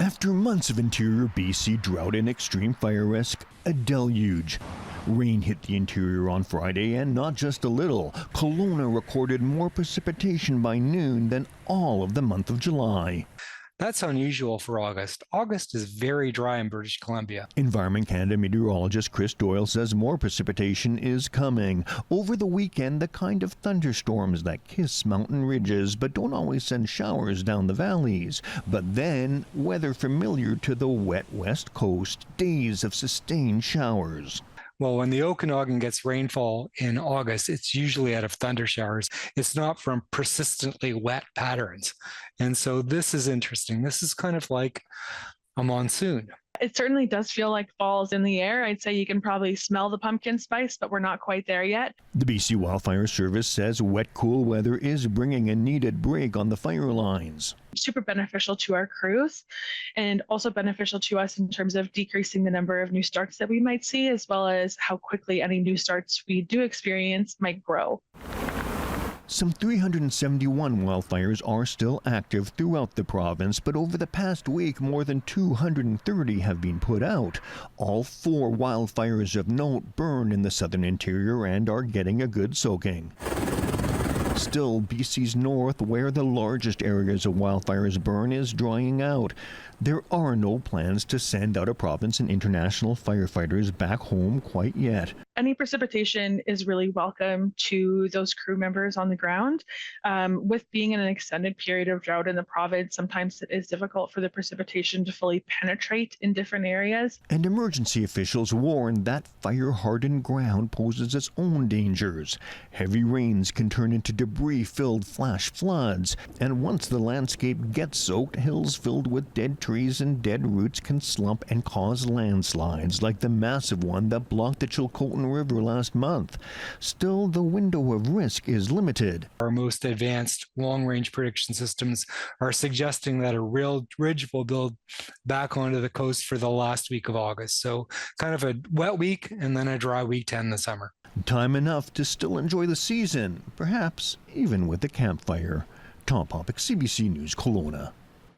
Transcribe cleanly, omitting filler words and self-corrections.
After months of interior BC drought and extreme fire risk, a deluge. Rain hit the interior on Friday, and not just a little. Kelowna recorded more precipitation by noon than all of the month of July. That's unusual for August. August is very dry in British Columbia. Environment Canada meteorologist Chris Doyle says more precipitation is coming. Over the weekend, the kind of thunderstorms that kiss mountain ridges but don't always send showers down the valleys. But then, weather familiar to the wet west coast, days of sustained showers. Well, when the Okanagan gets rainfall in August, it's usually out of thunder showers. It's not from persistently wet patterns. And so this is interesting. This is kind of like a monsoon. It certainly does feel like fall's in the air. I'd say you can probably smell the pumpkin spice, but we're not quite there yet. The BC Wildfire Service says wet, cool weather is bringing a needed break on the fire lines. Super beneficial to our crews and also beneficial to us in terms of decreasing the number of new starts that we might see, as well as how quickly any new starts we do experience might grow. Some 371 wildfires are still active throughout the province, but over the past week, more than 230 have been put out. All 4 wildfires of note burn in the southern interior and are getting a good soaking. Still, BC's north, where the largest areas of wildfires burn, is drying out. There are no plans to send out of province and international firefighters back home quite yet. Any precipitation is really welcome to those crew members on the ground. With being in an extended period of drought in the province, sometimes it is difficult for the precipitation to fully penetrate in different areas. And emergency officials warn that fire-hardened ground poses its own dangers. Heavy rains can turn into debris-filled flash floods, and once the landscape gets soaked, hills filled with dead trees and dead roots can slump and cause landslides, like the massive one that blocked the Chilcotin River last month. Still, the window of risk is limited. Our most advanced long-range prediction systems are suggesting that a real ridge will build back onto the coast for the last week of August. So kind of a wet week and then a dry week to end the summer. Time enough to still enjoy the season, perhaps even with a campfire. Tom Popyk, CBC News, Kelowna.